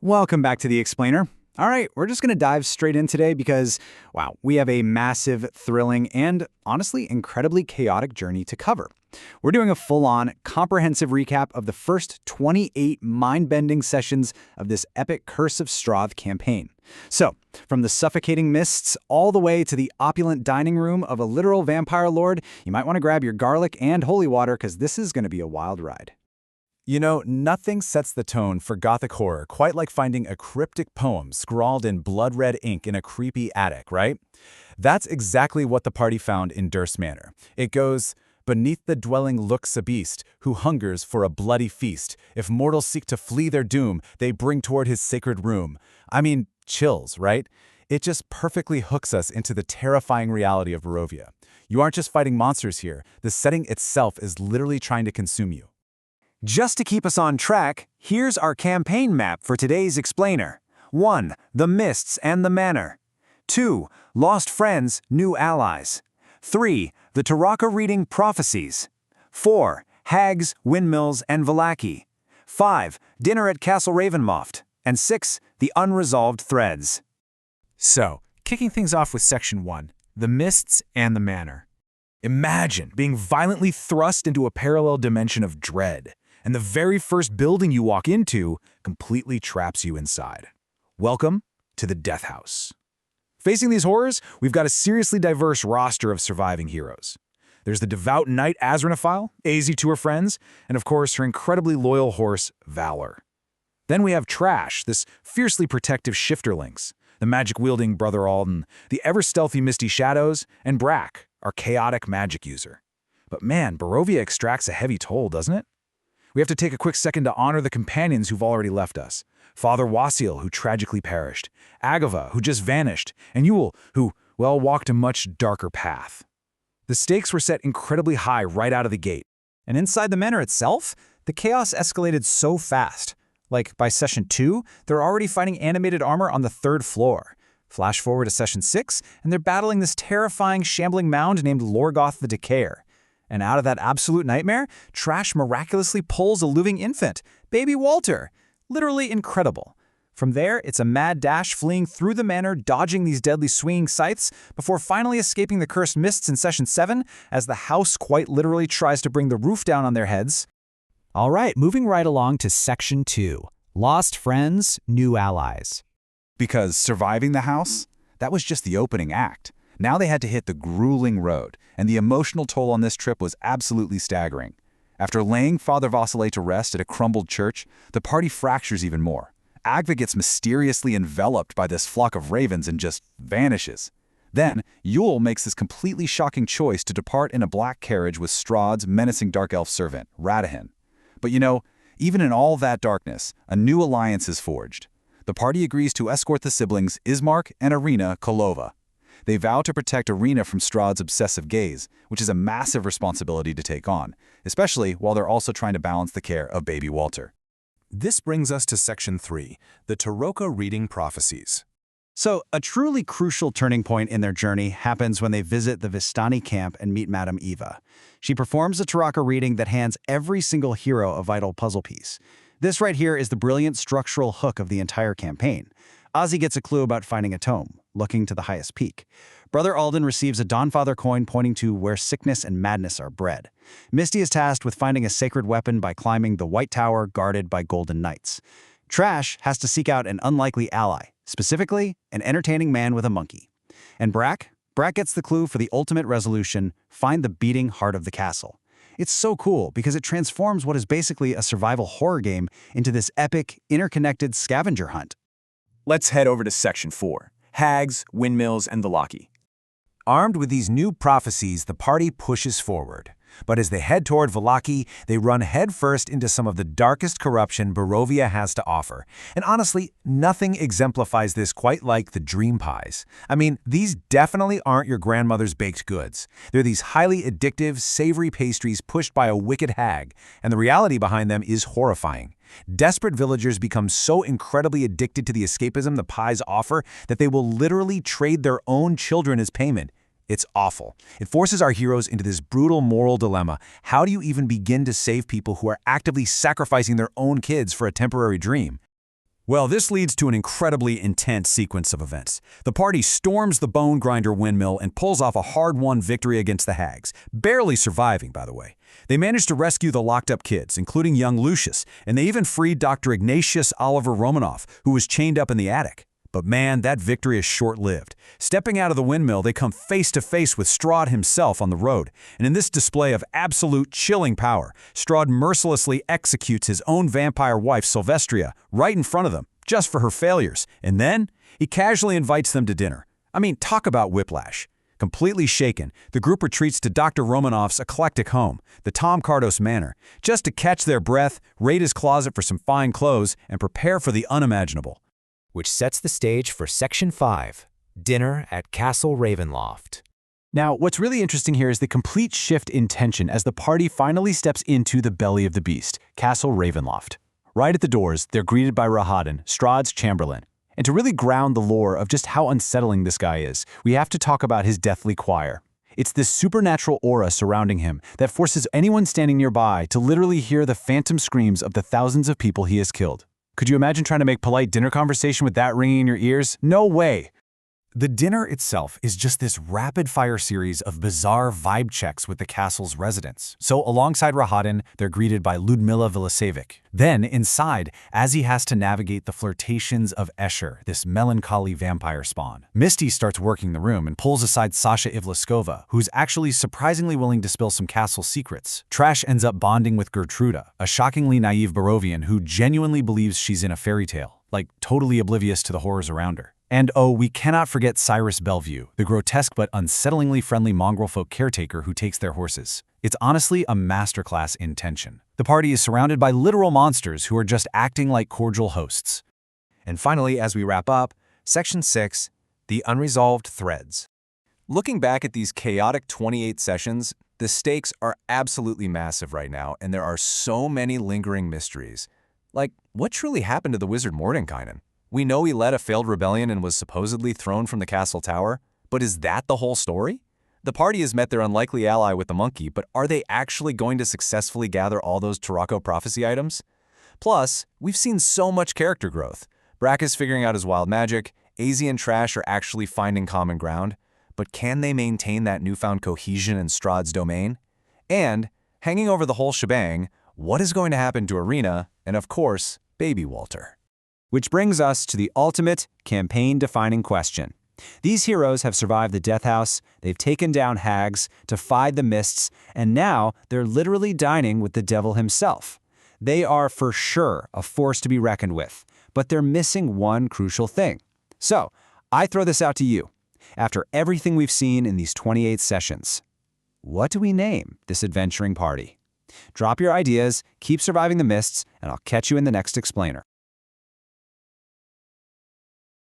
Welcome back to the Explainer. All right, we're just going to dive straight in today because, wow, we have a massive, thrilling, and honestly, incredibly chaotic journey to cover. We're doing a full-on, comprehensive recap of the first 28 mind-bending sessions of this epic Curse of Strahd campaign. So, from the suffocating mists all the way to the opulent dining room of a literal vampire lord, you might want to grab your garlic and holy water because this is going to be a wild ride. You know, nothing sets the tone for Gothic horror quite like finding a cryptic poem scrawled in blood-red ink in a creepy attic, right? That's exactly what the party found in Durst Manor. It goes, "Beneath the dwelling looks a beast, who hungers for a bloody feast. If mortals seek to flee their doom, they bring toward his sacred room." I mean, chills, right? It just perfectly hooks us into the terrifying reality of Barovia. You aren't just fighting monsters here. The setting itself is literally trying to consume you. Just to keep us on track, here's our campaign map for today's Explainer. 1. The Mists and the Manor. 2. Lost Friends, New Allies. 3. The Taraka Reading Prophecies. 4. Hags, Windmills, and Vallaki. 5. Dinner at Castle Ravenmoft. And 6. The Unresolved Threads. So, kicking things off with Section 1, The Mists and the Manor. Imagine being violently thrust into a parallel dimension of dread, and the very first building you walk into completely traps you inside. Welcome to the Death House. Facing these horrors, we've got a seriously diverse roster of surviving heroes. There's the devout knight Azrinophile, AZ to her friends, and of course her incredibly loyal horse, Valor. Then we have Trash, this fiercely protective shifterlings, the magic-wielding Brother Alden, the ever-stealthy Misty Shadows, and Brack, our chaotic magic user. But man, Barovia extracts a heavy toll, doesn't it? We have to take a quick second to honor the companions who've already left us. Father Wasiel, who tragically perished, Agava, who just vanished, and Yule, who, well, walked a much darker path. The stakes were set incredibly high right out of the gate. And inside the manor itself, the chaos escalated so fast. Like, by Session 2, they're already fighting animated armor on the 3rd floor. Flash forward to Session 6, and they're battling this terrifying, shambling mound named Lorgoth the Decayer. And out of that absolute nightmare, Trash miraculously pulls a living infant, baby Walter. Literally incredible. From there, it's a mad dash fleeing through the manor, dodging these deadly swinging scythes, before finally escaping the cursed mists in Session 7, as the house quite literally tries to bring the roof down on their heads. All right, moving right along to Section 2, Lost Friends, New Allies. Because surviving the house, that was just the opening act. Now they had to hit the grueling road, and the emotional toll on this trip was absolutely staggering. After laying Father Vasile to rest at a crumbled church, the party fractures even more. Agva gets mysteriously enveloped by this flock of ravens and just vanishes. Then, Yule makes this completely shocking choice to depart in a black carriage with Strahd's menacing dark elf servant, Radahin. But you know, even in all that darkness, a new alliance is forged. The party agrees to escort the siblings Ismark and Irina Kolova. They vow to protect Irina from Strahd's obsessive gaze, which is a massive responsibility to take on, especially while they're also trying to balance the care of baby Walter. This brings us to Section 3, The Taraka Reading Prophecies. So, a truly crucial turning point in their journey happens when they visit the Vistani camp and meet Madame Eva. She performs a Taraka reading that hands every single hero a vital puzzle piece. This right here is the brilliant structural hook of the entire campaign. Ozzy gets a clue about finding a tome, looking to the highest peak. Brother Alden receives a Dawnfather coin pointing to where sickness and madness are bred. Misty is tasked with finding a sacred weapon by climbing the White Tower guarded by golden knights. Trash has to seek out an unlikely ally, specifically an entertaining man with a monkey. And Brack gets the clue for the ultimate resolution, find the beating heart of the castle. It's so cool because it transforms what is basically a survival horror game into this epic, interconnected scavenger hunt. Let's head over to Section 4, Hags, Windmills, and Vallaki. Armed with these new prophecies, the party pushes forward. But as they head toward Vallaki, they run headfirst into some of the darkest corruption Barovia has to offer. And honestly, nothing exemplifies this quite like the dream pies. I mean, these definitely aren't your grandmother's baked goods. They're these highly addictive, savory pastries pushed by a wicked hag, and the reality behind them is horrifying. Desperate villagers become so incredibly addicted to the escapism the pies offer that they will literally trade their own children as payment. It's awful. It forces our heroes into this brutal moral dilemma. How do you even begin to save people who are actively sacrificing their own kids for a temporary dream? Well, this leads to an incredibly intense sequence of events. The party storms the Bone Grinder windmill and pulls off a hard-won victory against the hags, barely surviving, by the way. They manage to rescue the locked-up kids, including young Lucius, and they even freed Dr. Ignatius Oliver Romanoff, who was chained up in the attic. But man, that victory is short-lived. Stepping out of the windmill, they come face-to-face with Strahd himself on the road, and in this display of absolute chilling power, Strahd mercilessly executes his own vampire wife, Silvestria, right in front of them, just for her failures. And then, he casually invites them to dinner. I mean, talk about whiplash. Completely shaken, the group retreats to Dr. Romanoff's eclectic home, the Tom Cardos Manor, just to catch their breath, raid his closet for some fine clothes, and prepare for the unimaginable. Which sets the stage for Section 5, Dinner at Castle Ravenloft. Now, what's really interesting here is the complete shift in tension as the party finally steps into the belly of the beast, Castle Ravenloft. Right at the doors, they're greeted by Rahadan, Strahd's Chamberlain. And to really ground the lore of just how unsettling this guy is, we have to talk about his deathly choir. It's this supernatural aura surrounding him that forces anyone standing nearby to literally hear the phantom screams of the thousands of people he has killed. Could you imagine trying to make polite dinner conversation with that ringing in your ears? No way! The dinner itself is just this rapid-fire series of bizarre vibe checks with the castle's residents. So alongside Rahadan, they're greeted by Ludmila Vilisevic. Then, inside, Azzy has to navigate the flirtations of Escher, this melancholy vampire spawn. Misty starts working the room and pulls aside Sasha Ivlaskova, who's actually surprisingly willing to spill some castle secrets. Trash ends up bonding with Gertruda, a shockingly naive Barovian who genuinely believes she's in a fairy tale, like totally oblivious to the horrors around her. And oh, we cannot forget Cyrus Bellevue, the grotesque but unsettlingly friendly mongrel folk caretaker who takes their horses. It's honestly a masterclass in tension. The party is surrounded by literal monsters who are just acting like cordial hosts. And finally, as we wrap up, Section 6, The Unresolved Threads. Looking back at these chaotic 28 sessions, the stakes are absolutely massive right now, and there are so many lingering mysteries. Like, what truly happened to the wizard Mordenkainen? We know he led a failed rebellion and was supposedly thrown from the castle tower, but is that the whole story? The party has met their unlikely ally with the monkey, but are they actually going to successfully gather all those Tarako prophecy items? Plus, we've seen so much character growth. Brack is figuring out his wild magic, AZ and Trash are actually finding common ground, but can they maintain that newfound cohesion in Strahd's domain? And, hanging over the whole shebang, what is going to happen to Arena and, of course, Baby Walter? Which brings us to the ultimate campaign-defining question. These heroes have survived the Death House, they've taken down hags, defied the mists, and now they're literally dining with the devil himself. They are for sure a force to be reckoned with, but they're missing one crucial thing. So, I throw this out to you. After everything we've seen in these 28 sessions, what do we name this adventuring party? Drop your ideas, keep surviving the mists, and I'll catch you in the next explainer.